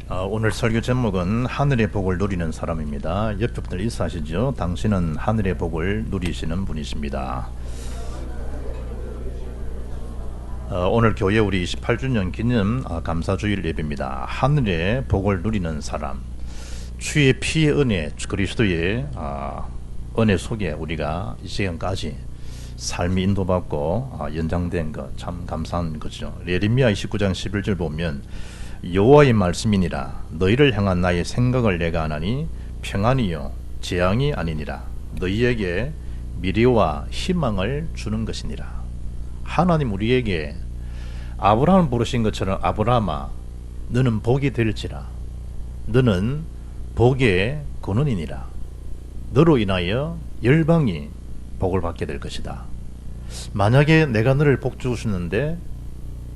오늘 설교 제목은 하늘의 복을 누리는 사람입니다. 옆에 분들 인사하시죠. 당신은 하늘의 복을 누리시는 분이십니다. 오늘 교회 우리 28주년 기념 감사주일 예배입니다. 하늘의 복을 누리는 사람, 주의 피의 은혜, 그리스도의 은혜 속에 우리가 이 시간까지 삶이 인도받고 연장된 것 참 감사한 거죠. 예레미야 29장 11절 보면 여호와의 말씀이니라 너희를 향한 나의 생각을 내가 아나니 평안이요 재앙이 아니니라 너희에게 미래와 희망을 주는 것이니라. 하나님 우리에게 아브라함을 부르신 것처럼 아브라함아 너는 복이 될지라 너는 복의 근원이니라 너로 인하여 열방이 복을 받게 될 것이다. 만약에 내가 너를 복 주시는데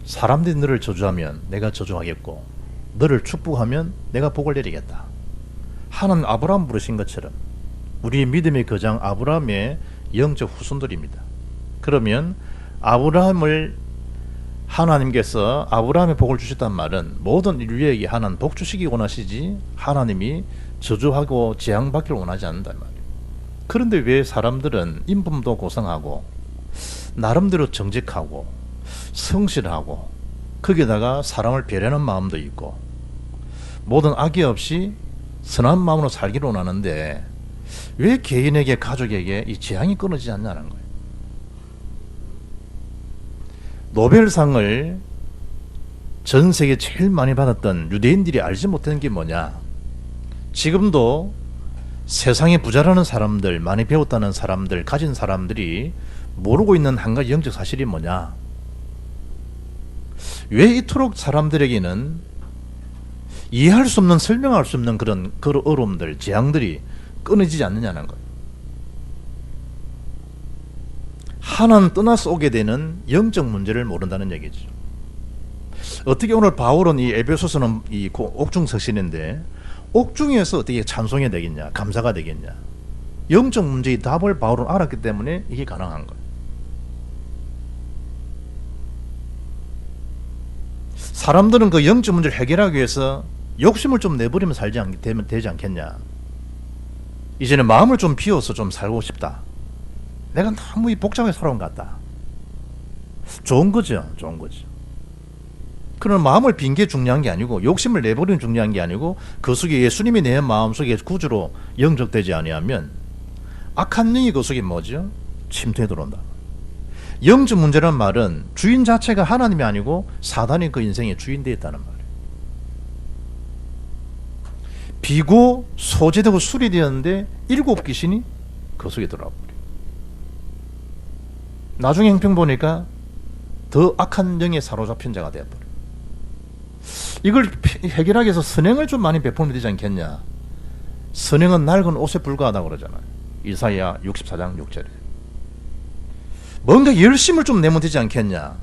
사람들이 너를 저주하면 내가 저주하겠고 너를 축복하면 내가 복을 내리겠다. 하나님 아브라함 부르신 것처럼 우리의 믿음의 거장 아브라함의 영적 후손들입니다. 그러면 아브라함을 하나님께서 아브라함의 복을 주셨단 말은 모든 인류에게 하나님 복 주시기 원하시지 하나님이 저주하고 재앙받기를 원하지 않는단 말이에요. 그런데 왜 사람들은 인품도 고상하고 나름대로 정직하고 성실하고 거기다가 사람을 배려하는 마음도 있고 모든 악의 없이 선한 마음으로 살기를 원하는데 왜 개인에게 가족에게 이 재앙이 끊어지지 않냐는 거예요. 노벨상을 전 세계 제일 많이 받았던 유대인들이 알지 못하는 게 뭐냐, 지금도 세상에 부자라는 사람들, 많이 배웠다는 사람들, 가진 사람들이 모르고 있는 한 가지 영적 사실이 뭐냐, 왜 이토록 사람들에게는 이해할 수 없는, 설명할 수 없는 그런 어려움들, 재앙들이 끊어지지 않느냐는 거예요. 하나님 떠나서 오게 되는 영적 문제를 모른다는 얘기죠. 어떻게 오늘 바울은 이 에베소서는 이 옥중서신인데 옥중에서 어떻게 찬송이 되겠냐, 감사가 되겠냐, 영적 문제의 답을 바울은 알았기 때문에 이게 가능한 거예요. 사람들은 그 영적 문제를 해결하기 위해서 욕심을 좀 내버리면 되지 않겠냐. 이제는 마음을 좀 비워서 좀 살고 싶다. 내가 너무 복잡하게 살아온 것 같다. 좋은 거죠. 좋은 거죠. 그런 마음을 빈 게 중요한 게 아니고 욕심을 내버리는 중요한 게 아니고 그 속에 예수님이 내 마음속에 구주로 영접되지 아니하면 악한 영이 그 속에 뭐죠? 침투해 들어온다. 영적 문제란 말은 주인 자체가 하나님이 아니고 사단이 그 인생의 주인 되어 있다는 말이에요. 비고 소재되고 수리되었는데 7 귀신이 그 속에 들어와 버려요. 나중에 형평 보니까 더 악한 영에 사로잡힌 자가 되어버려요. 이걸 해결하기 위해서 선행을 좀 많이 베풀면 되지 않겠냐. 선행은 낡은 옷에 불과하다고 그러잖아요. 이사야 64장 6절에. 뭔가 열심을 좀 내면 되지 않겠냐.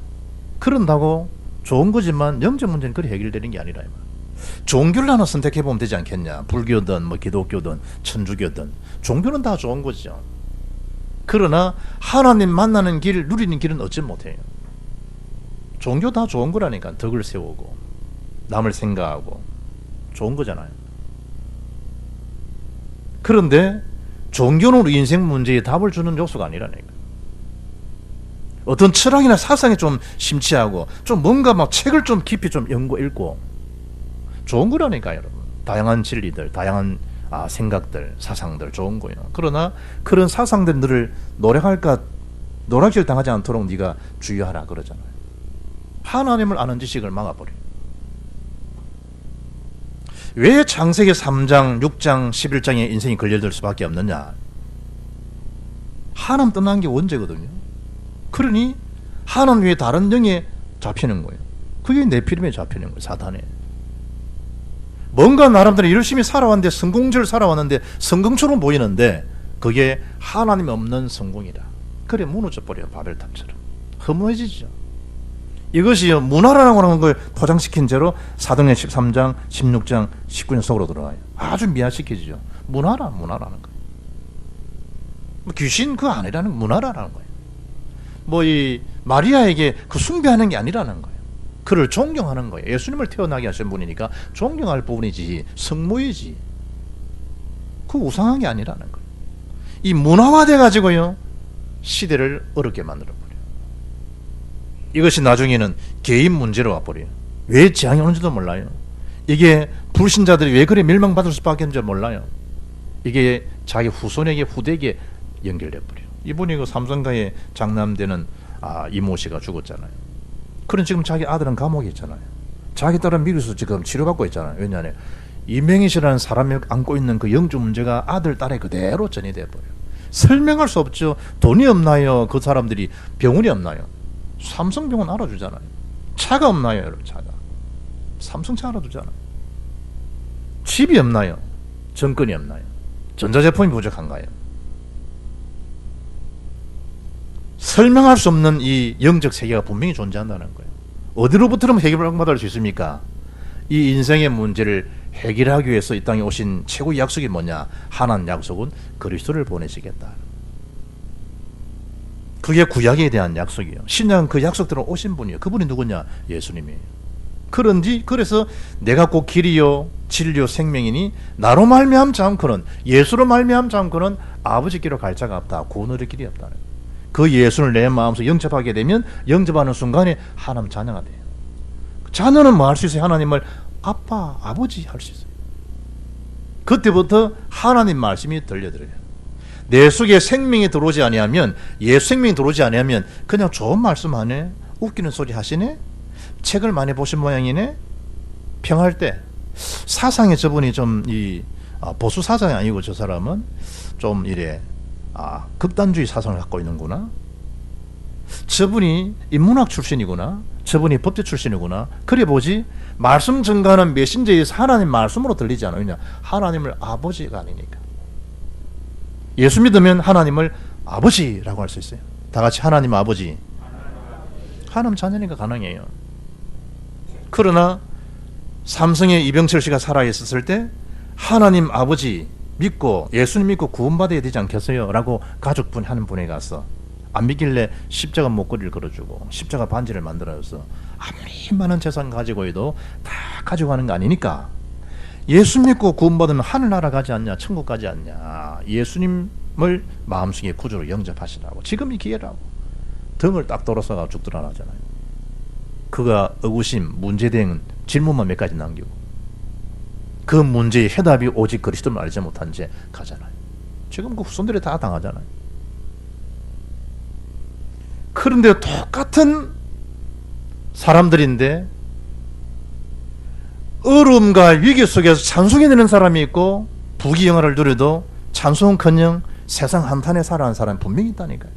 그런다고 좋은 거지만 영적 문제는 그리 해결되는 게 아니라 종교를 하나 선택해 보면 되지 않겠냐. 불교든 뭐 기독교든 천주교든 종교는 다 좋은 거죠. 그러나 하나님 만나는 길, 누리는 길은 얻지 못해요. 종교 다 좋은 거라니까. 덕을 세우고 남을 생각하고 좋은 거잖아요. 그런데 종교는 우리 인생 문제에 답을 주는 요소가 아니라니까. 어떤 철학이나 사상에 좀 심취하고 좀 뭔가 막 책을 좀 깊이 좀 연구 읽고 좋은 거라니까 여러분. 다양한 진리들, 다양한 생각들, 사상들 좋은 거예요. 그러나 그런 사상들을 노략질 당하지 않도록 네가 주의하라 그러잖아요. 하나님을 아는 지식을 막아버려요. 왜 창세기 3장, 6장, 11장에 인생이 걸려들 수밖에 없느냐. 하나님 떠난 게 원죄거든요. 그러니 하나님 외에 다른 영에 잡히는 거예요. 그게 네피림에 잡히는 거예요. 사단에. 뭔가 나름대로 열심히 살아왔는데 성공적으로 살아왔는데 성공처럼 보이는데 그게 하나님 없는 성공이다. 그래 무너져 버려요. 바벨탑처럼 허무해지죠. 이것이 문화라고 하는 걸 포장시킨 채로 사도행전 13장 16장 19장 속으로 들어가요. 아주 미화시키죠. 문화라는 거예요. 귀신 그거 아니라는 문화라는 거예요. 뭐 이 마리아에게 그 숭배하는 게 아니라는 거예요. 그를 존경하는 거예요. 예수님을 태어나게 하신 분이니까 존경할 부분이지 성모이지 그 우상한 게 아니라는 거예요. 이 문화화돼 가지고요 시대를 어렵게 만들어버려요. 이것이 나중에는 개인 문제로 와버려요. 왜 재앙이 오는지도 몰라요. 이게 불신자들이 왜 그래 멸망받을 수밖에 없는지 몰라요. 이게 자기 후손에게 후대에게 연결돼 버려요. 이분이 그 삼성가에 장남되는 이모 씨가 죽었잖아요. 그런 지금 자기 아들은 감옥에 있잖아요. 자기 딸은 미국에서 지금 치료받고 있잖아요. 왜냐하면 이명희 씨라는 사람이 안고 있는 그 영적 문제가 아들 딸에 그대로 전이 돼 버려요. 설명할 수 없죠. 돈이 없나요? 그 사람들이 병원이 없나요? 삼성병원 알아주잖아요. 차가 없나요? 여러분 차가 삼성차 알아주잖아요. 집이 없나요? 정권이 없나요? 전자제품이 부족한가요? 설명할 수 없는 이 영적 세계가 분명히 존재한다는 거예요. 어디로부터는 해결받을 수 있습니까? 이 인생의 문제를 해결하기 위해서 이 땅에 오신 최고의 약속이 뭐냐? 하나님 약속은 그리스도를 보내시겠다. 그게 구약에 대한 약속이에요. 신약 그 약속대로 오신 분이에요. 그분이 누구냐? 예수님이에요. 그래서 내가 꼭 길이요 진리요 생명이니 나로 말미암 자음코는 예수로 말미암 자음코는 아버지께로 갈 자가 없다. 구원의 길이 없다는 거예요. 그 예수를 내 마음속에 영접하게 되면 영접하는 순간에 하나님 자녀가 돼요. 자녀는 뭐 할 수 있어요? 하나님을 아빠, 아버지 할 수 있어요. 그때부터 하나님 말씀이 들려들어요. 내 속에 생명이 들어오지 아니하면 예수 생명이 들어오지 아니하면 그냥 좋은 말씀 하네, 웃기는 소리 하시네, 책을 많이 보신 모양이네. 평할 때 사상에 저분이 좀 보수 사상이 아니고 저 사람은 좀 이래 극단주의 사상을 갖고 있는구나. 저분이 인문학 출신이구나. 저분이 법대 출신이구나. 그래 보지 말씀 증가하는 메신저에서 하나님 말씀으로 들리지 않아요. 왜냐? 하나님을 아버지가 아니니까. 예수 믿으면 하나님을 아버지라고 할 수 있어요. 다 같이 하나님 아버지. 하나님 자녀니까 가능해요. 그러나 삼성의 이병철 씨가 살아있었을 때 하나님 아버지 믿고 예수님 믿고 구원받아야 되지 않겠어요? 라고 가족분 하는 분에 가서 안 믿길래 십자가 목걸이를 걸어주고 십자가 반지를 만들어서 아무리 많은 재산 가지고 해도 다 가지고 가는 거 아니니까 예수 믿고 구원받으면 하늘나라 가지 않냐, 천국 가지 않냐, 예수님을 마음속에 구주로 영접하시라고 지금이 기회라고 등을 딱 돌아서가 쭉 드러나잖아요. 그가 의구심, 문제된 질문만 몇 가지 남기고 그 문제의 해답이 오직 그리스도를 알지 못한 채 가잖아요. 지금 그 후손들이 다 당하잖아요. 그런데 똑같은 사람들인데 어려움과 위기 속에서 찬송해내는 사람이 있고 부귀영화를 누려도 찬송은커녕 세상 한탄에 살아가는 사람이 분명히 있다니까요.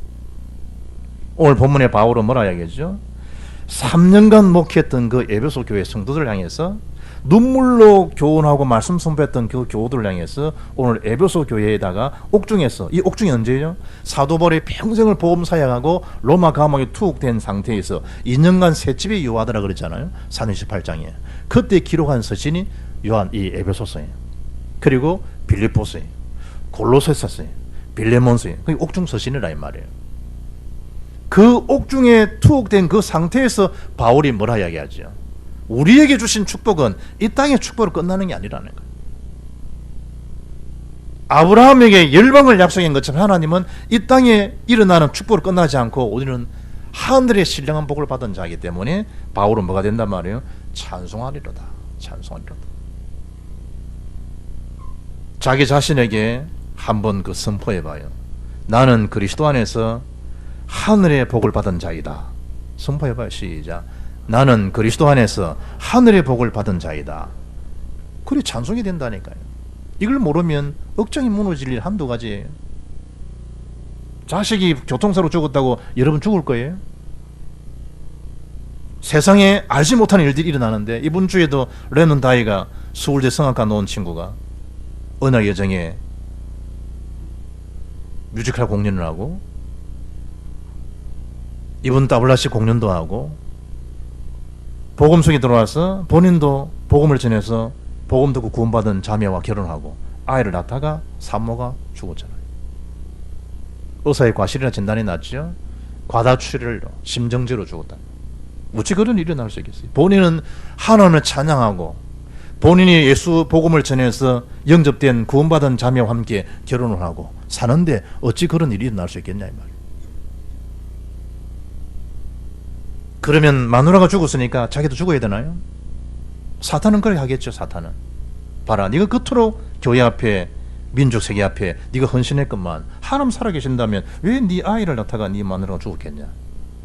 오늘 본문의 바울은 뭐라 이야기하죠? 3년간 목회했던 그 에베소 교회 성도들 향해서 눈물로 교훈하고 말씀 선포했던 그 교우들을 향해서 오늘 에베소 교회에다가 옥중에서, 이 옥중이 언제예요? 사도 바울이 평생을 복음 사역하고 로마 감옥에 투옥된 상태에서 2년간 셋집에 유하더라 그랬잖아요. 사도행전 18장에. 그때 기록한 서신이 요한 이 에베소서예요. 그리고 빌립보서예요. 골로새서서예요. 빌레몬서예요. 그게 옥중 서신이라 이 말이에요. 그 옥중에 투옥된 그 상태에서 바울이 뭐라 이야기하죠? 우리에게 주신 축복은 이 땅의 축복으로 끝나는 게 아니라는 거예요. 아브라함에게 열방을 약속한 것처럼 하나님은 이 땅에 일어나는 축복으로 끝나지 않고 우리는 하늘의 신령한 복을 받은 자이기 때문에 바울은 뭐가 된단 말이에요? 찬송하리로다. 찬송하리로다. 자기 자신에게 한번 그 선포해봐요. 나는 그리스도 안에서 하늘의 복을 받은 자이다. 선포해봐요. 시작. 나는 그리스도 안에서 하늘의 복을 받은 자이다. 그래 찬송이 된다니까요. 이걸 모르면 억장이 무너질 일 한두 가지예요. 자식이 교통사로 죽었다고 여러분 죽을 거예요? 세상에 알지 못하는 일들이 일어나는데 이번 주에도 레논 다이가 서울대 성악과 놓은 친구가 언약 여정에 뮤지컬 공연을 하고 이번 WRC 공연도 하고 복음 속에 들어와서 본인도 복음을 전해서 복음 듣고 구원받은 자매와 결혼하고 아이를 낳다가 산모가 죽었잖아요. 의사의 과실이나 진단이 났죠. 과다출혈로 심정지로 죽었다. 어찌 그런 일이 일어날 수 있겠어요? 본인은 하나님을 찬양하고 본인이 예수 복음을 전해서 영접된 구원받은 자매와 함께 결혼을 하고 사는데 어찌 그런 일이 일어날 수 있겠냐 이 말이에요. 그러면 마누라가 죽었으니까 자기도 죽어야 되나요? 사탄은 그렇게 하겠죠. 사탄은 봐라, 네가 그토록 교회 앞에 민족 세계 앞에 네가 헌신했건만 하나님 살아계신다면 왜 네 아이를 낳다가 네 마누라가 죽었겠냐?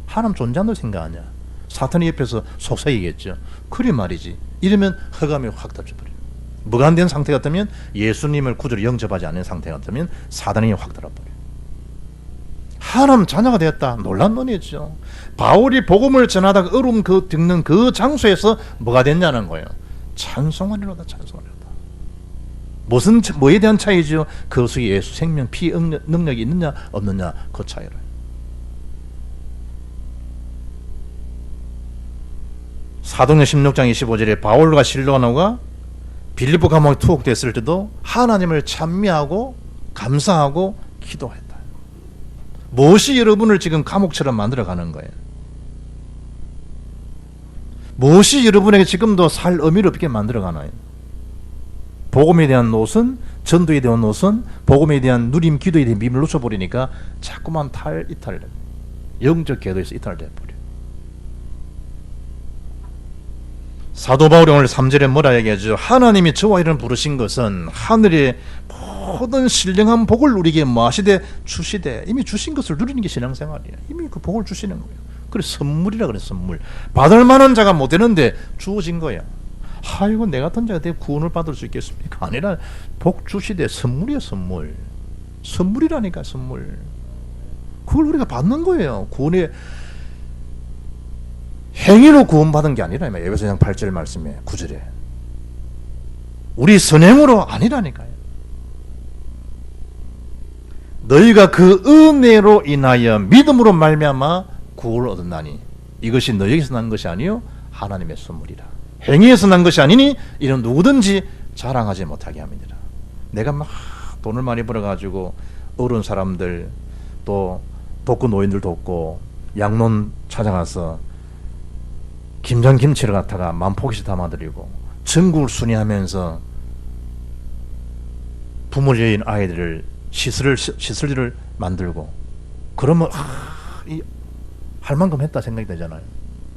하나님 존재한다고 생각하냐? 사탄이 옆에서 속삭이겠죠. 그래 말이지. 이러면 허감이 확 덮쳐버려요. 뭐가 안 된 상태 같으면, 예수님을 구주로 영접하지 않은 상태 같으면 사단이 확 들어버려요. 하나님 자녀가 되었다. 놀란 논이죠. 바울이 복음을 전하다가 어려움 듣는 그 장소에서 뭐가 됐냐는 거예요. 찬송하리로다, 찬송하리로다. 뭐에 대한 차이죠? 그 속에 예수 생명, 피, 능력이 있느냐 없느냐, 그 차이를. 사도행전 16장 25절에 바울과 실로아가 빌립보 감옥에 투옥됐을 때도 하나님을 찬미하고 감사하고 기도했다. 무엇이 여러분을 지금 감옥처럼 만들어가는 거예요? 무엇이 여러분에게 지금도 살 의미를 없게 만들어가나요? 복음에 대한 노선, 전도에 대한 노선, 복음에 대한 누림, 기도에 대한 밈을 놓쳐버리니까 자꾸만 이탈돼. 영적 궤도에서 이탈돼버려. 사도 바울이 오늘 3절에 뭐라 얘기하죠? 하나님이 저와 이런 부르신 것은 하늘의 모든 신령한 복을 누리게 마시되 주시되, 이미 주신 것을 누리는 게 신앙생활이에요. 이미 그 복을 주시는 거예요. 그래서 선물이라 그래. 선물. 받을 만한 자가 못 되는데 주어진 거야. 아이고, 내 같은 자가 구원을 받을 수 있겠습니까? 아니라 복 주시되, 선물이야. 선물. 선물이라니까. 선물. 그걸 우리가 받는 거예요. 구원의 행위로 구원받은 게 아니라, 에베소서 8절 말씀에 9절에 우리 선행으로 아니라니까요. 너희가 그 은혜로 인하여 믿음으로 말미암아 구원을 얻었나니 이것이 너희에게서 난 것이 아니요 하나님의 선물이라. 행위에서 난 것이 아니니 이는 누구든지 자랑하지 못하게 합니다. 내가 막 돈을 많이 벌어가지고 어려운 사람들, 또 독거 노인들 돕고 양론 찾아가서 김장김치를 갖다가 만포기씩 담아드리고 전국을 순회하면서 부모를 여인 아이들을 시설지를 만들고, 그러면 할 만큼 했다 생각이 되잖아요.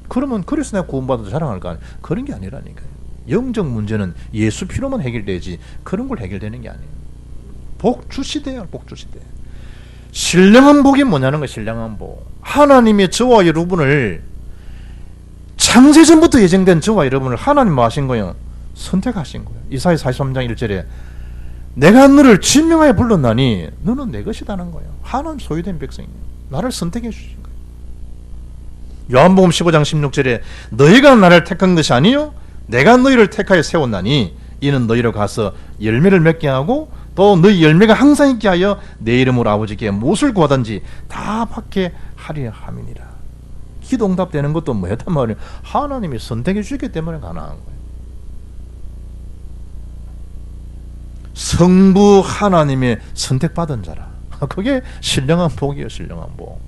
그러면 그래서 내가 구원받아도 자랑할 거 아니에요. 그런 게 아니라니까요. 영적 문제는 예수 피로만 해결되지 그런 걸 해결되는 게 아니에요. 복 주시대요. 복 주시대. 신령한 복이 뭐냐는 거예요. 신령한 복. 하나님이 저와 여러분을, 창세전부터 예정된 저와 여러분을 하나님 뭐 하신 거예요? 선택하신 거예요. 이사야 43장 1절에 내가 너를 진명하여 불렀나니 너는 내 것이다는 거예요. 하나님 소유된 백성이에요. 나를 선택해 주신 거예요. 요한복음 15장 16절에 너희가 나를 택한 것이 아니요 내가 너희를 택하여 세웠나니 이는 너희로 가서 열매를 맺게 하고 또 너희 열매가 항상 있게 하여 내 이름으로 아버지께 무엇을 구하든지 다 받게 하려 함이니라. 기도 응답되는 것도 뭐였단 말이에요? 하나님이 선택해 주셨기 때문에 가능한 거예요. 성부 하나님의 선택받은 자라. 그게 신령한 복이에요. 신령한 복.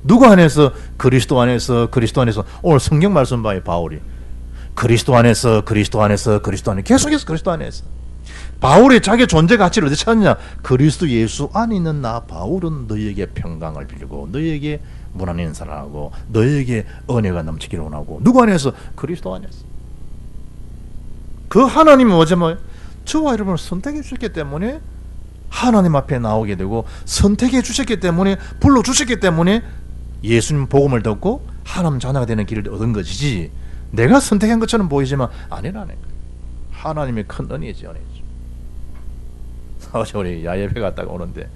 누구 안에서? 그리스도 안에서. 그리스도 안에서. 오늘 성경 말씀 봐요. 바울이 그리스도 안에서, 그리스도 안에서, 그리스도 안에, 계속해서 그리스도 안에서. 바울이 자기 존재 가치를 어디 찾느냐? 그리스도 예수 안에 있는 나 바울은 너희에게 평강을 빌고 너희에게 무난한 인사를 하고 너희에게 은혜가 넘치기를 원하고. 누구 안에서? 그리스도 안에서. 그 하나님은 뭐냐면 저와 여러분을 선택해 주셨기 때문에 하나님 앞에 나오게 되고, 선택해 주셨기 때문에, 불러주셨기 때문에 예수님 복음을 듣고 하나님 자녀가 되는 길을 얻은 것이지, 내가 선택한 것처럼 보이지만 아니라네. 하나님의 큰 은혜지, 은혜지. 어제 우리 야예배 갔다가 오는데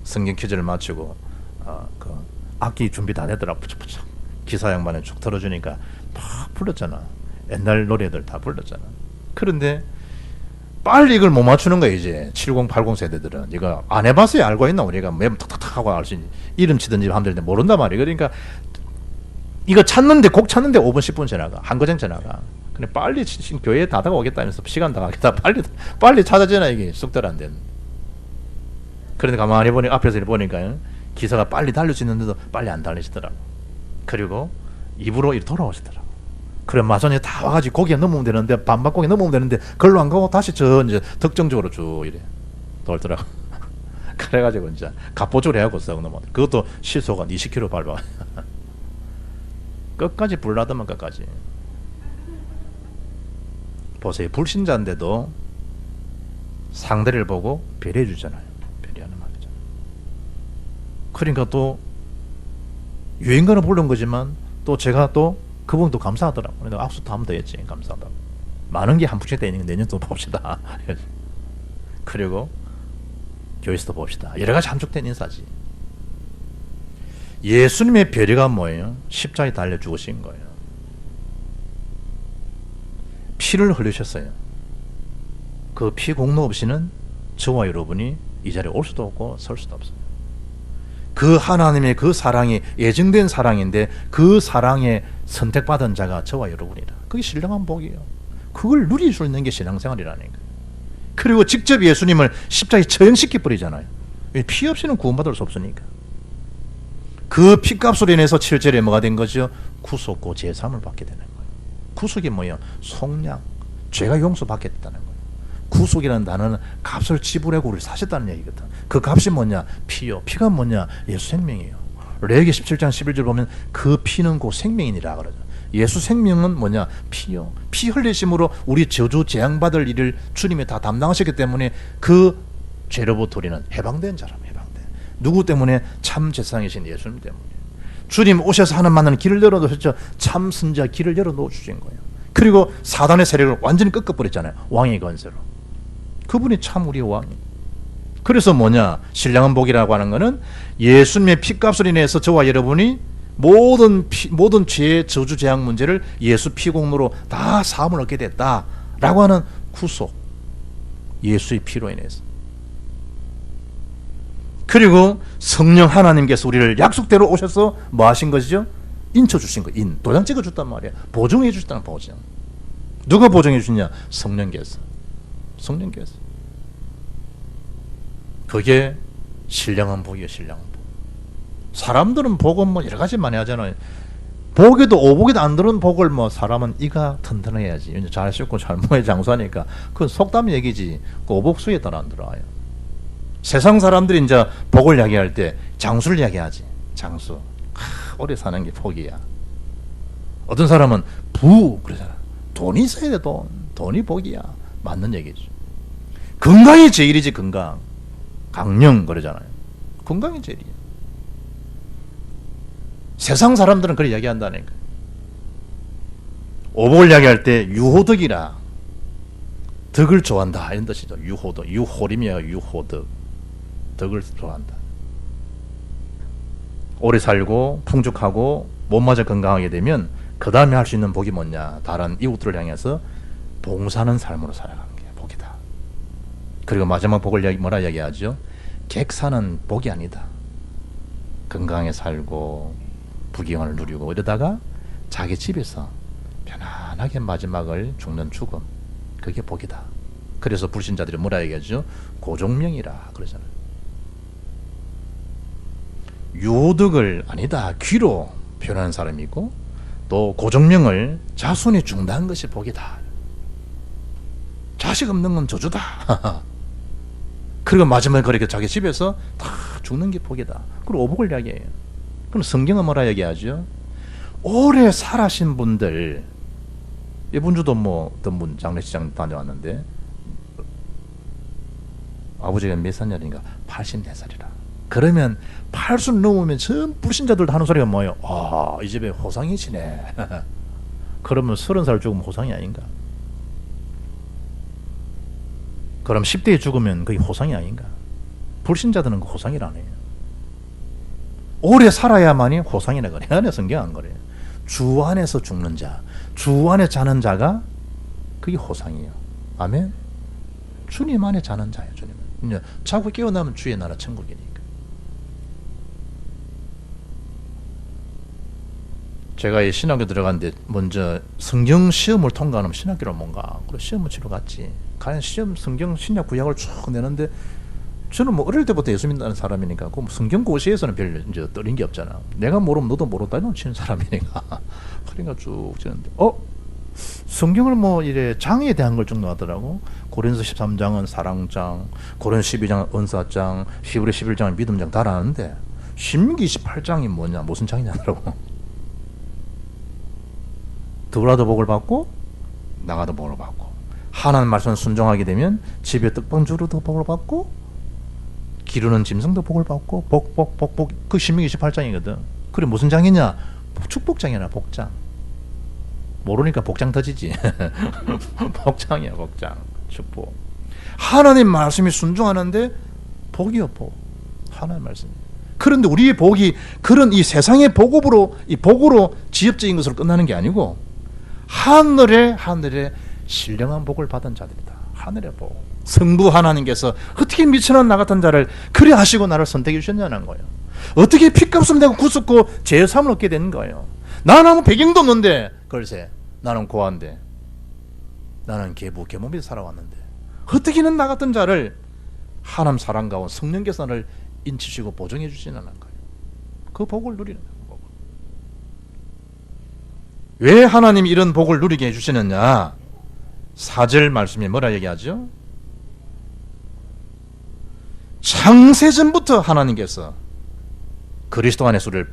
성경 퀴즈를 마치고 그 악기 준비 다 되더라. 부쩍부쩍 기사 양반에 쭉 들어주니까 막 불렀잖아. 옛날 노래들 다 불렀잖아. 그런데 빨리 이걸 못 맞추는 거야. 이제 70, 80 세대들은 이거 안 해봤어요. 알고 있나? 우리가 맵 탁탁탁 하고 알 수 있는, 이름 치든지 하면 되는데 모른단 말이야. 그러니까 이거 찾는데, 곡 찾는데 5분 10분 지나가, 한거장 지나가. 근데 빨리 교회에 다 다가오겠다면서 시간 다 가겠다. 빨리 찾아지나 이게 쑥들 안 되는. 그런데 가만히 보니 앞에서 보니까 기사가 빨리 달릴 수 있는데도 빨리 안 달리시더라고. 그리고 입으로 이렇게 돌아오시더라. 그래 마선이 다 와가지고 고기에 넘으면 되는데 반박고기 넘으면 되는데 걸로 안 가고 다시 저 이제 덕정적으로 쭉 이래 돌더라고. 그래가지고 이제 갑보쪽으로 해갖고 썩 넘어. 그것도 시속은 20km 밟아. 끝까지 불나더만 끝까지. 보세요. 불신자인데도 상대를 보고 배려해 주잖아요. 배려하는 말이잖아요. 그러니까 또 유행가를 부른 거지만 또 제가 또 그분도 감사하더라고요. 내가 악수도 하면 되겠지. 감사하다고. 많은 게 한 푼씩 되니까 내년 또 봅시다. 그리고 교회에서도 봅시다. 여러 가지 함축된 인사지. 예수님의 배려가 뭐예요? 십자가에 달려 죽으신 거예요. 피를 흘리셨어요. 그 피 공로 없이는 저와 여러분이 이 자리에 올 수도 없고 설 수도 없어요. 그 하나님의 그 사랑이 예정된 사랑인데 그 사랑에 선택받은 자가 저와 여러분이라. 그게 신령한 복이에요. 그걸 누릴 수 있는 게 신앙생활이라는 거예요. 그리고 직접 예수님을 십자가에 처형시켜 버리잖아요. 피 없이는 구원받을 수 없으니까. 그 피값으로 인해서 7절에 뭐가 된 거죠? 구속고 제사함을 받게 되는 거예요. 구속이 뭐예요? 속량, 죄가 용서받게 됐다는 거예요. 구속이라는 단어는 값을 지불하고 우리를 사셨다는 얘기거든. 그 값이 뭐냐? 피요. 피가 뭐냐? 예수 생명이에요. 레위기 17장 11절 보면 그 피는 곧 생명이니라 그러죠. 예수 생명은 뭐냐? 피요. 피 흘리심으로 우리 저주 재앙받을 일을 주님이 다 담당하셨기 때문에 그 죄로부터 우리는 해방된 자람, 해방된. 누구 때문에? 참 제사장이신 예수님 때문에. 주님 오셔서 하는 만나는 길을 열어놓으셨죠. 참 선지자 길을 열어놓으 주신 거예요. 그리고 사단의 세력을 완전히 꺾어버렸잖아요. 왕의 권세로. 그분이 참 우리의 왕이에요. 그래서 뭐냐? 신령한 복이라고 하는 것은 예수님의 피값을 인해서 저와 여러분이 모든 죄의 저주 재앙 문제를 예수 피공로로 다 사함을 얻게 됐다라고 하는 구속. 예수의 피로 인해서. 그리고 성령 하나님께서 우리를 약속대로 오셔서 뭐 하신 것이죠? 인쳐 주신 거. 도장 찍어 줬단 말이야. 보증해 주셨다는 보증. 누가 보증해 주냐? 성령께서. 성령께서. 그게 신령한 복이에요. 신령한 복. 사람들은 복은 뭐 여러 가지 많이 하잖아요. 복에도 오복에도 안 들은 복을 뭐 사람은 이가 튼튼해야지. 잘 씻고 잘 먹어야 장수하니까. 그건 속담 얘기지. 그 오복수에 따라 안 들어와요. 세상 사람들이 이제 복을 이야기할 때 장수를 이야기하지. 장수. 오래 사는 게 복이야. 어떤 사람은 그러잖아. 돈이 있어야 돼. 돈이 복이야. 맞는 얘기죠. 건강이 제일이지. 건강. 강령 그러잖아요. 건강이 제일이야. 세상 사람들은 그렇게 이야기한다니까. 오복을 이야기할 때 유호덕이라. 덕을 좋아한다 이런 뜻이죠. 유호덕. 유호림이야. 유호덕. 덕을 좋아한다. 오래 살고 풍족하고 몸마저 건강하게 되면 그 다음에 할 수 있는 복이 뭐냐? 다른 이웃들을 향해서 봉사하는 삶으로 살아가는 게 복이다. 그리고 마지막 복을 뭐라 이야기하죠? 객사는 복이 아니다. 건강하게 살고 부귀영화를 누리고 이러다가 자기 집에서 편안하게 마지막을 죽는 죽음. 그게 복이다. 그래서 불신자들이 뭐라 얘기하죠? 고종명이라 그러잖아요. 유호덕을 아니다. 귀로 표현하는 사람이 있고 또 고종명을 자손이 중다한 것이 복이다. 자식 없는 건 저주다. 그리고 마지막에 그렇게 자기 집에서 다 죽는 게 복이다. 그리고 오복을 이야기해요. 그럼 성경은 뭐라 얘기하죠? 오래 살아신 분들, 이번 주도 뭐 어떤 분 장례식장 다녀왔는데 아버지가 몇 살이니까 84살이라. 그러면 80 넘으면 전 불신자들도 하는 소리가 뭐예요? 아, 이 집에 호상이시네. 그러면 30살 죽으면 호상이 아닌가? 그럼 10대에 죽으면 그게 호상이 아닌가? 불신자들은 그 호상이라네요. 오래 살아야만이 호상이라 그래. 안에 성경 안 그래요. 주 안에서 죽는 자, 주 안에 자는 자가 그게 호상이에요. 아멘. 주님 안에 자는 자예요. 주님. 이제 자고 깨어나면 주의 나라 천국이니까. 제가 이 신학교 들어갔는데 먼저 성경 시험을 통과하면 신학교를 뭔가 그래 시험을 치러 갔지. 과연 시험 성경 신약 구약을 쭉 내는데 저는 뭐 어릴 때부터 예수 믿는 사람이니까 그 성경 고시에서는 별 이제 떨린 게 없잖아. 내가 모르면 너도 모른다는 치는 사람이니까. 그러니까 쭉 지는데 성경을 뭐 이래 장에 대한 걸 쭉 나왔더라고. 고린도서 13장은 사랑장, 고린도 12장은 은사장, 히브리 11장은 믿음장 다 나왔는데 신명기 28장이 뭐냐, 무슨 장이냐더라고. 들어와도 복을 받고 나가도 복을 받고, 하나님 말씀 순종하게 되면 집에 떡방주로도 복을 받고 기르는 짐승도 복을 받고 복 그 신명기 28장이거든. 그래 무슨 장이냐? 축복장이나 복장. 모르니까 복장 터지지. 복장이야 복장. 축복. 하나님 말씀이 순종하는데 복이요 복. 하나님 말씀. 그런데 우리의 복이 그런 이 세상의 복으로, 이 복으로 지엽적인 것으로 끝나는 게 아니고 하늘에 신령한 복을 받은 자들이다. 하늘의 복. 성부 하나님께서 어떻게 미천한 나 같은 자를 그리 하시고 나를 선택해 주셨냐는 거예요. 어떻게 피값을 내고 구속고 죄사함을 얻게 된 거예요. 나는 아무 배경도 없는데, 글쎄 나는 고아인데, 나는 계몸에서 살아왔는데 어떻게는 나 같은 자를 하나님 사랑 가운 성령께서 나를 인치시고 보정해 주시는 거예요. 그 복을 누리는 거예요. 왜 하나님이 이런 복을 누리게 해주시느냐? 4절 말씀에 뭐라 얘기하죠? 창세전부터 하나님께서 그리스도 안에서 우리를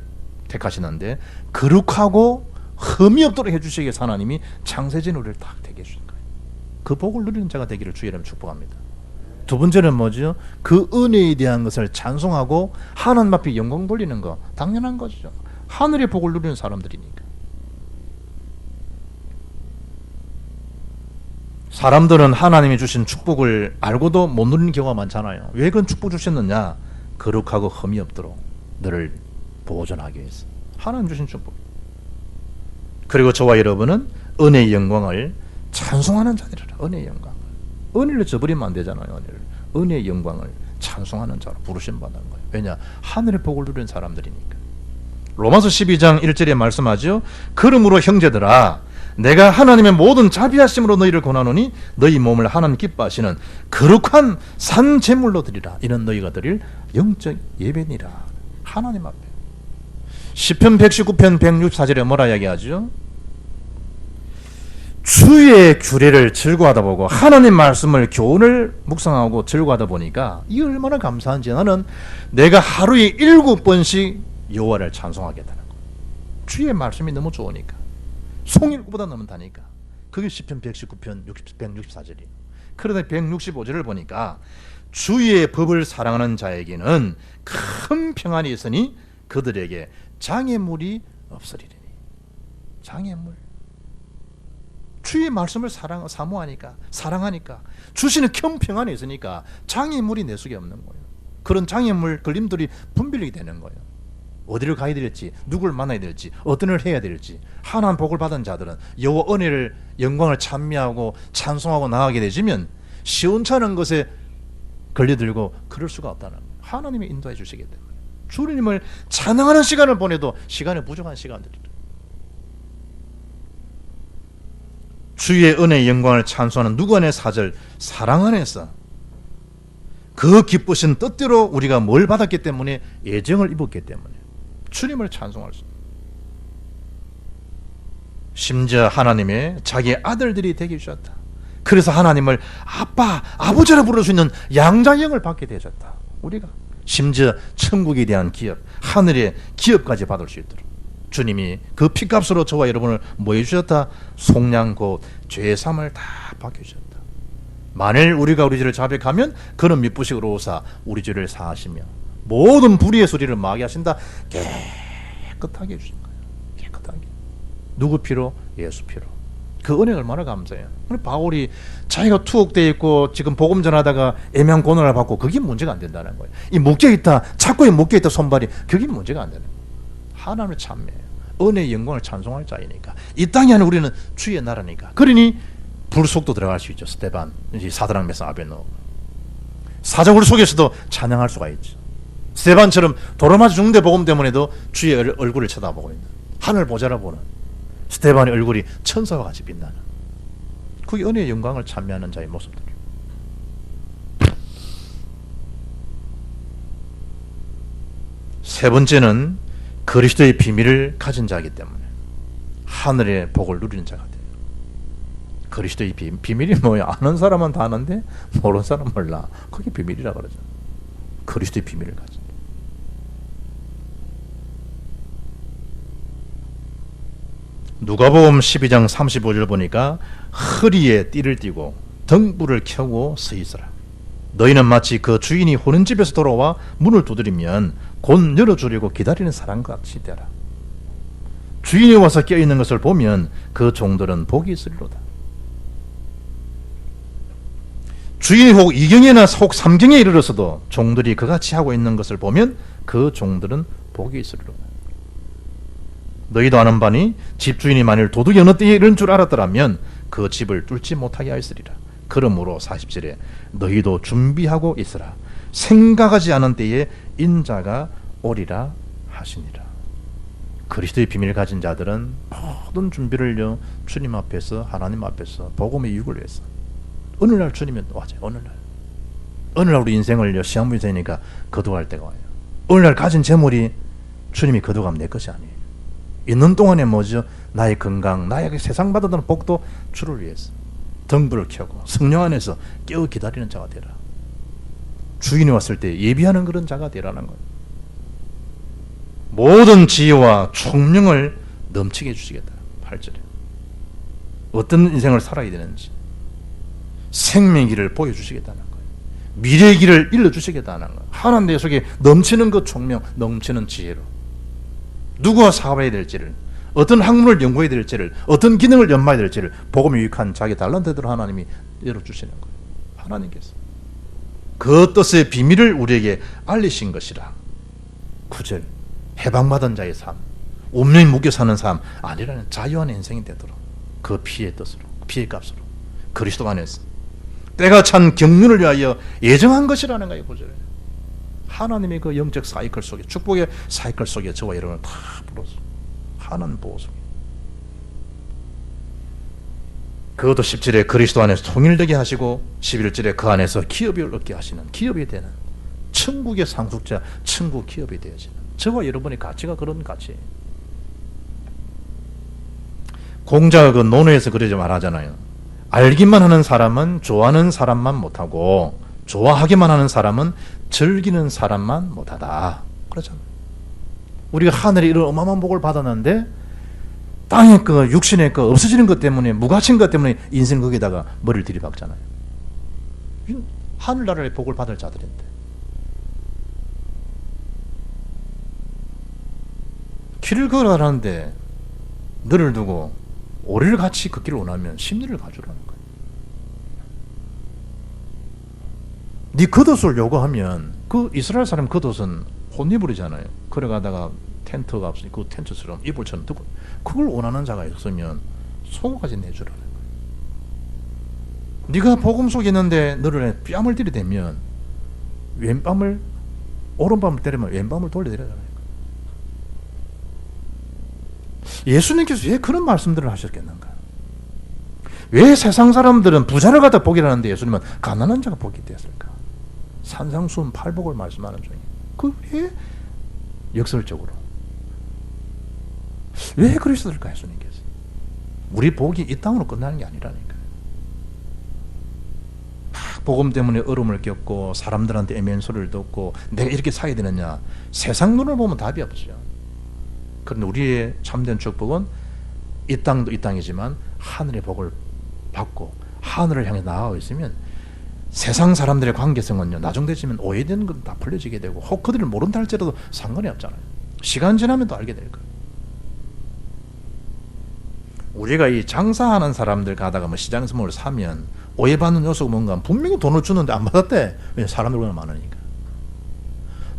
택하시는데 거룩하고 흠이 없도록 해주시기 위해서 하나님이 창세전 우리를 딱 되게 해주신 거예요. 그 복을 누리는 자가 되기를 주의 이름으로 축복합니다. 두 번째는 뭐죠? 그 은혜에 대한 것을 찬송하고 하나님 앞에 영광 돌리는 거 당연한 거죠. 하늘의 복을 누리는 사람들이니까. 사람들은 하나님이 주신 축복을 알고도 못 누리는 경우가 많잖아요. 왜 그런 축복 주셨느냐? 거룩하고 흠이 없도록 너를 보존하기 위해서. 하나님 주신 축복. 그리고 저와 여러분은 은혜의 영광을 찬송하는 자들이라. 은혜의 영광. 은혜를 저버리면 안 되잖아요. 은혜의 영광을 찬송하는 자로 부르심 받는 거예요. 왜냐? 하늘의 복을 누리는 사람들이니까. 로마서 12장 1절에 말씀하죠. 그러므로 형제들아, 내가 하나님의 모든 자비하심으로 너희를 권하노니 너희 몸을 하나님 기뻐하시는 거룩한 산 제물로 드리라. 이는 너희가 드릴 영적 예배니라. 하나님 앞에. 시편 119편 164절에 뭐라 이야기하죠? 주의 규례를 즐거워하다 보고 하나님 말씀을 교훈을 묵상하고 즐거워하다 보니까 이 얼마나 감사한지, 나는 내가 하루에 7번씩 여호와를 찬송하겠다는 거. 주의 말씀이 너무 좋으니까. 송일보다 넘는다니까. 그게 시편 119편 164절이에요. 그러다 165절을 보니까 주의 법을 사랑하는 자에게는 큰 평안이 있으니 그들에게 장애물이 없으리니. 장애물. 주의 말씀을 사모하니까, 사랑하니까, 주시는 큰 평안이 있으니까 장애물이 내 속에 없는 거예요. 그런 장애물, 걸림돌이 분별이 되는 거예요. 어디를 가야 될지, 누구를 만나야 될지, 어떤 일을 해야 될지. 하나님 복을 받은 자들은 여호와 은혜를, 영광을 찬미하고 찬송하고 나가게 되지면 시원찮은 것에 걸려들고 그럴 수가 없다는 거예요. 하나님이 인도해 주시기 때문에. 주님을 찬양하는 시간을 보내도 시간이 부족한 시간들이다. 주의 은혜의 영광을 찬송하는 누구 안에 4절, 사랑 안에서 그 기쁘신 뜻대로 우리가 뭘 받았기 때문에, 예정을 입었기 때문에 주님을 찬송할 수 있습니다. 심지어 하나님의 자기의 아들들이 되게 주셨다. 그래서 하나님을 아빠, 아버지라 부를 수 있는 양자형을 받게 되셨다. 우리가 심지어 천국에 대한 기업, 하늘의 기업까지 받을 수 있도록 주님이 그 피값으로 저와 여러분을 뭐 해주셨다? 속량 곧 죄삼을 다 받겨주셨다. 만일 우리가 우리 죄를 자백하면 그는 미쁘시고 오사 우리 죄를 사하시며 모든 불의의 소리를 마게 하신다. 깨끗하게 해주신 거예요. 깨끗하게. 누구 피로? 예수 피로. 그 은혜 얼마나 감사해요. 바울이 자기가 투옥되어 있고 지금 복음 전하다가 애매한 고난을 받고 그게 문제가 안 된다는 거예요. 이 묶여있다, 착고에 묶여있다 손발이, 그게 문제가 안 되는 거예요. 하나님을 찬미해요. 은혜의 영광을 찬송할 자이니까. 이 땅이 아니라 우리는 주의 나라니까. 그러니 불속도 들어갈 수 있죠. 스데반, 사드락 메사 아베노. 사자굴 속에서도 찬양할 수가 있죠. 스데반처럼 도로마지 중대 복음 때문에도 주의 얼굴을 쳐다보고 있는, 하늘 보자라보는 스데반의 얼굴이 천사와 같이 빛나는, 그게 은혜의 영광을 찬미하는 자의 모습들이에요. 세 번째는 그리스도의 비밀을 가진 자이기 때문에 하늘의 복을 누리는 자가 돼요. 그리스도의 비밀이 뭐야? 아는 사람은 다 아는데 모르는 사람은 몰라. 그게 비밀이라 그러죠. 그리스도의 비밀을 가진 자. 누가복음 12장 35절 보니까 허리에 띠를 띠고 등불을 켜고 서 있어라. 너희는 마치 그 주인이 호는 집에서 돌아와 문을 두드리면 곧 열어주려고 기다리는 사람과 같이 되라. 주인이 와서 깨어있는 것을 보면 그 종들은 복이 있으리로다. 주인이 혹 2경이나 혹 3경에 이르러서도 종들이 그같이 하고 있는 것을 보면 그 종들은 복이 있으리로다. 너희도 아는 바니 집주인이 만일 도둑이 어느 때에 이런 줄 알았더라면 그 집을 뚫지 못하게 하였으리라. 그러므로 40절에 너희도 준비하고 있으라. 생각하지 않은 때에 인자가 오리라 하시니라. 그리스도의 비밀을 가진 자들은 모든 준비를요 주님 앞에서 하나님 앞에서 복음의 유익을 위해서 어느 날 주님은 와죠. 어느 날 우리 인생을요 시한부에 되니까 거두할 때가 와요. 어느 날 가진 재물이 주님이 거두가면 내 것이 아니에요. 있는 동안에 뭐죠? 나의 건강, 나에게 세상 받아들는 복도 주를 위해서 등불을 켜고 성령 안에서 깨어 기다리는 자가 되라. 주인이 왔을 때 예비하는 그런 자가 되라는 거예요. 모든 지혜와 총명을 넘치게 해주시겠다. 8절에 어떤 인생을 살아야 되는지 생명의 길을 보여주시겠다는 거예요. 미래의 길을 일러주시겠다는 거예요. 하나님 내 속에 넘치는 그 총명, 넘치는 지혜로 누구와 사업해야 될지를, 어떤 학문을 연구해야 될지를, 어떤 기능을 연마해야 될지를 복음에 유익한 자기 달란트대로 하나님이 열어주시는 거예요. 하나님께서 그 뜻의 비밀을 우리에게 알리신 것이라. 9절 해방받은 자의 삶, 운명이 묶여 사는 삶 아니라는 자유한 인생이 되도록 그 피의 뜻으로, 피의 값으로 그리스도 안에서 때가 찬 경륜을 위하여 예정한 것이라는 거예요. 9절에 하나님의 그 영적 사이클 속에, 축복의 사이클 속에 저와 여러분을 다 불러서 하나님 보호 속에, 그것도 10절에 그리스도 안에서 통일되게 하시고 11절에 그 안에서 기업을 얻게 하시는, 기업이 되는 천국의 상속자, 천국 기업이 되어지는 저와 여러분의 가치가 그런 가치예요. 공자가 그 논어에서 그러지 말하잖아요. 알기만 하는 사람은 좋아하는 사람만 못하고 좋아하기만 하는 사람은 즐기는 사람만 못하다. 그렇잖아요. 우리가 하늘에 이런 어마어마한 복을 받았는데 땅의 거, 육신의 거, 없어지는 것 때문에, 무가치인 것 때문에 인생 거기다가 머리를 들이박잖아요. 하늘나라의 복을 받을 자들인데 길을 걸어가는데 너를 두고 오리를 같이 걷기를 원하면 심리를 가져라는 거예요. 네 겉옷을 요구하면 그 이스라엘 사람 겉옷은 혼입으리잖아요. 걸어가다가 텐트가 없으니 그 텐트처럼 이불처럼 듣고 그걸 원하는 자가 있으면 속옷까지 내주라는 거예요. 네가 복음 속에 있는데 너를 뺨을 들이대면 왼뺨을, 오른밤을 때리면 왼밤을 돌려드리라는 거예요. 예수님께서 왜 그런 말씀들을 하셨겠는가? 왜 세상 사람들은 부자를 갖다 복이라는데 예수님은 가난한 자가 복이 되었을까? 산상수훈 팔복을 말씀하는 중에 그 왜 역설적으로 왜 그러셨을까? 예수님께서 우리 복이 이 땅으로 끝나는 게 아니라니까요. 복음 때문에 어려움을 겪고 사람들한테 애매한 소리를 듣고 내가 이렇게 살아야 되느냐, 세상 눈을 보면 답이 없죠. 그런데 우리의 참된 축복은 이 땅도 이 땅이지만 하늘의 복을 받고 하늘을 향해 나아가 있으면 세상 사람들의 관계성은요 나중되지면 오해되는 건 다 풀려지게 되고 혹 그들을 모른다 할지라도 상관이 없잖아요. 시간 지나면 또 알게 될 거예요. 우리가 이 장사하는 사람들 가다가 뭐 시장에서 뭘 사면 오해받는 요소가 뭔가 분명히 돈을 주는데 안 받았대. 왜? 사람들이 많으니까.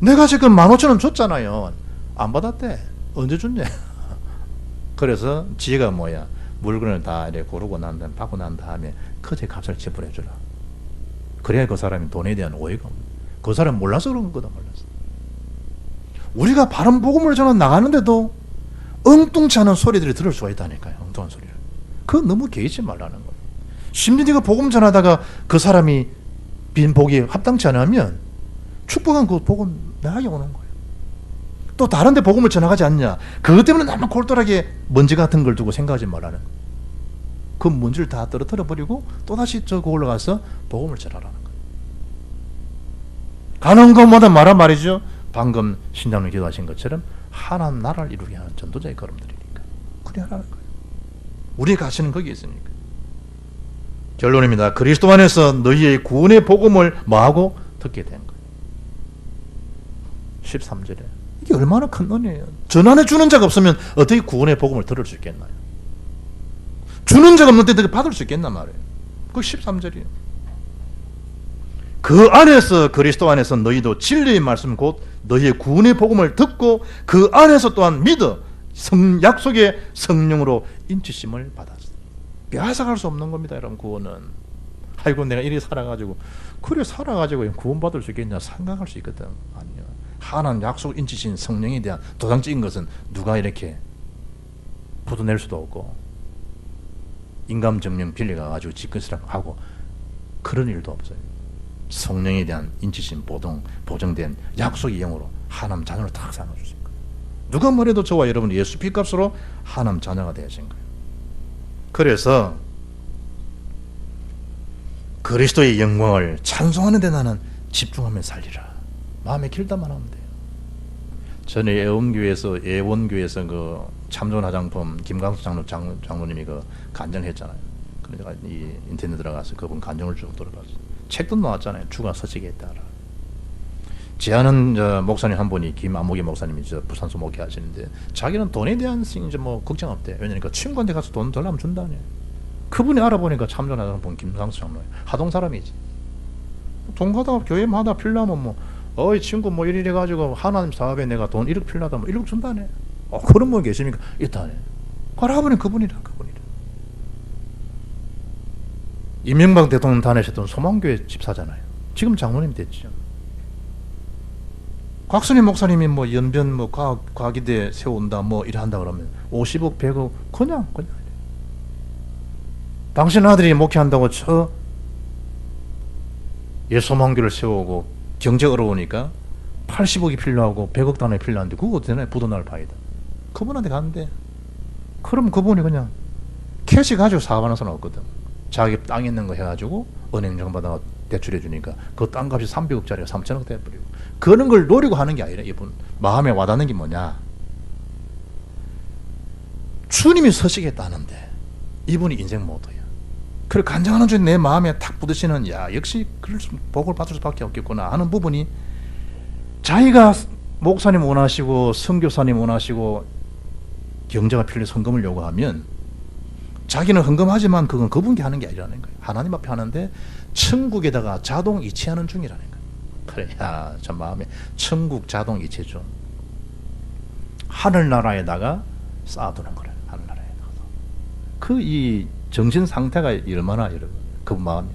내가 지금 15,000원 줬잖아요. 안 받았대. 언제 줬냐? 그래서 지혜가 뭐야? 물건을 다 이렇게 고르고 난 다음에 받고 난 다음에 그제 값을 지불해 주라. 그래야 그 사람이 돈에 대한 오해가 없는. 그 사람 몰라서 그런 거다. 몰랐어. 우리가 바른 복음을 전해 나가는데도 엉뚱치 않은 소리들이 들을 수가 있다니까요. 엉뚱한 소리를. 그거 너무 개의치 말라는 거예요. 심지어 네가 복음 전하다가 그 사람이 빈 복이 합당치 않으면 축복한 그 복은 나에게 오는 거예요. 또 다른 데 복음을 전하지 않냐. 그것 때문에 나만 골똘하게 먼지 같은 걸 두고 생각하지 말라는 거예요. 그 먼지를 다 떨어뜨려 버리고 또다시 저 올라가서 복음을 전하라는 거예요. 가는 것마다 말한 말이죠. 방금 신장님 기도하신 것처럼 하나님 나라를 이루게 하는 전도자의 걸음들이니까. 그래 하라는 거예요. 우리가 가시는 거기에 있으니까. 결론입니다. 그리스도 안에서 너희의 구원의 복음을 뭐하고 듣게 된 거예요. 13절에. 이게 얼마나 큰 은혜예요. 전환해 주는 자가 없으면 어떻게 구원의 복음을 들을 수 있겠나요? 주는 자가 없는데 어떻게 받을 수 있겠나 말이에요. 그게 13절이에요. 그 안에서 그리스도 안에서 너희도 진리의 말씀 곧 너희의 구원의 복음을 듣고 그 안에서 또한 믿어 약속의 성령으로 인치심을 받았어요. 빼앗아갈 수 없는 겁니다. 여러분 구원은. 아이고 내가 이렇게 살아가지고 그래 살아가지고 구원받을 수 있겠냐 생각할 수 있거든. 아니요. 하나님 약속 인치신 성령에 대한 도장 찍은 것은 누가 이렇게 부도낼 수도 없고 인감정령 빌려가가지고 짓것이라고 하고 그런 일도 없어요. 성령에 대한 인치심 보정된 약속의 영으로 하나님 자녀로 딱 삼아주신 거예요. 누가 뭐래도 저와 여러분 예수 피값으로 하나님 자녀가 되신 거예요. 그래서 그리스도의 영광을 찬송하는 데 나는 집중하며 살리라. 마음에 길다만 하면 돼요. 전에 예원교회에서 그 참전 화장품 김광수 장로님이 그 간증했잖아요. 그러니까 이 인터넷 들어가서 그분 간증을 쭉 들어봤어요. 책도 나왔잖아요. 주가 서식에 있다라. 제아는 목사님 한 분이 김안목이 목사님이 부산서 목회하시는데 자기는 돈에 대한 이제 뭐 걱정 없대. 왜냐면 그 친구한테 가서 돈 달라면 준다네. 그분이 알아보니까 참전하는 분 김광수 장로예요. 하동 사람이지. 돈 가다가 교회마다 필요하면 뭐 어이 친구 뭐 이래 가지고 하나님 사업에 내가 돈 1억 필요하다 뭐 1억 준다네. 그런 분 계십니까? 있다네. 알아보니 그분이라. 이명박 대통령 다니셨던 소망교회 집사잖아요. 지금 장로님 됐죠. 곽순희 목사님이 뭐 연변 뭐 과기대 세운다 뭐 이래 한다 그러면 50억 100억 그냥 당신 아들이 목회한다고 소망교를 세우고 경제 어려우니까 80억이 필요하고 100억 단위 필요한데 그거 어떻게 부도날 바이다. 그분한테 갔는데 그럼 그분이 그냥 캐시 가지고 사업하는 사람 없거든. 자기 땅 있는 거 해가지고 은행 정받아가 대출해 주니까 그 땅값이 300억짜리가 3천억 돼버리고 그런 걸 노리고 하는 게 아니라 이분 마음에 와닿는 게 뭐냐. 주님이 서시겠다는데 이분이 인생 모토야. 그래 간증하는 중에 내 마음에 탁 부딪히는 야 역시 그럴 복을 받을 수밖에 없겠구나 하는 부분이 자기가 목사님 원하시고 선교사님 원하시고 경제가 필요해 헌금을 요구하면 자기는 헌금하지만 그건 그분께 하는 게 아니라는 거예요. 하나님 앞에 하는데 천국에다가 자동 이체하는 중이라는 거예요. 그래, 야, 저 마음에 천국 자동 이체 중. 하늘나라에다가 쌓아두는 거래. 하늘나라에다가. 그 이 정신 상태가 얼마나 여러분 그 마음이.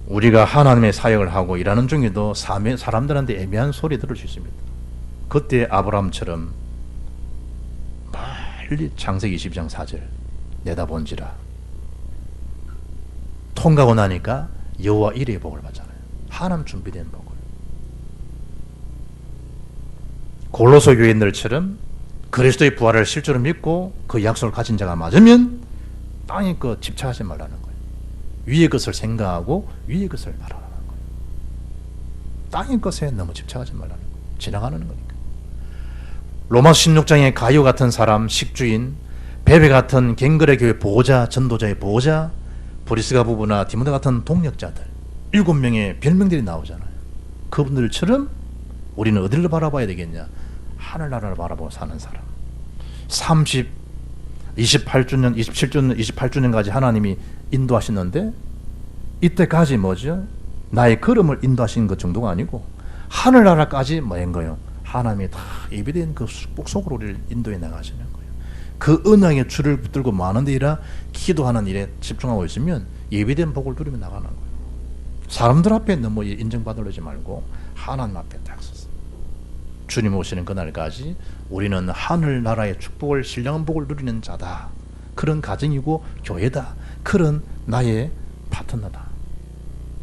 우리가 하나님의 사역을 하고 일하는 중에도 사람들한테 애매한 소리 들을 수 있습니다. 그때 아브라함처럼 빨리 창세기 22장 4절 내다본지라 통과하고 나니까 여호와 이레의 복을 받잖아요. 하나님 준비된 복을. 골로새 교인들처럼 그리스도의 부활을 실제로 믿고 그 약속을 가진 자가 맞으면 땅의 것 집착하지 말라는 거예요. 위의 것을 생각하고 위의 것을 바라라는 거예요. 땅의 것에 너무 집착하지 말라는 거예요. 지나가는 거니까. 로마서 16장의 가요 같은 사람, 식주인, 베베 같은 갱그레 교회 보호자, 전도자의 보호자, 브리스가 부부나 디모데 같은 동력자들 7명의 별명들이 나오잖아요. 그분들처럼 우리는 어디를 바라봐야 되겠냐? 하늘나라를 바라보고 사는 사람. 28주년, 28주년까지 하나님이 인도하시는데 이때까지 뭐죠? 나의 걸음을 인도하신 것 정도가 아니고 하늘나라까지 뭐인 거예요? 하나님이 다 예비된 그 축복 속으로 우리를 인도해 나가시는 거예요. 그 언약의 줄을 붙들고 많은 데 일하 기도하는 일에 집중하고 있으면 예비된 복을 누리며 나가는 거예요. 사람들 앞에 너무 인정받으려지 말고 하나님 앞에 딱 서서 주님 오시는 그날까지 우리는 하늘나라의 축복을 신령한 복을 누리는 자다. 그런 가정이고 교회다. 그런 나의 파트너다.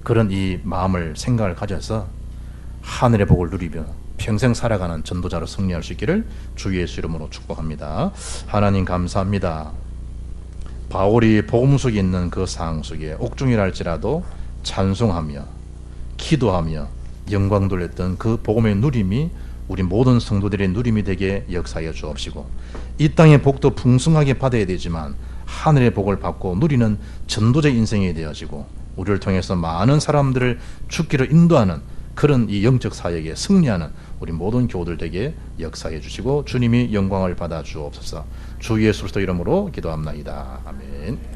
그런 이 마음을 생각을 가져서 하늘의 복을 누리며 평생 살아가는 전도자로 승리할 수 있기를 주 예수 이름으로 축복합니다. 하나님 감사합니다. 바울이 복음 속에 있는 그 상황 속에 옥중이라 할지라도 찬송하며 기도하며 영광 돌렸던 그 복음의 누림이 우리 모든 성도들의 누림이 되게 역사하여 주옵시고, 이 땅의 복도 풍성하게 받아야 되지만 하늘의 복을 받고 누리는 전도자 인생이 되어지고, 우리를 통해서 많은 사람들을 죽기로 인도하는 그런 이 영적 사역에 승리하는 우리 모든 교우들 되게 역사해 주시고 주님이 영광을 받아 주옵소서. 주 예수 그리스도 이름으로 기도합나이다. 아멘.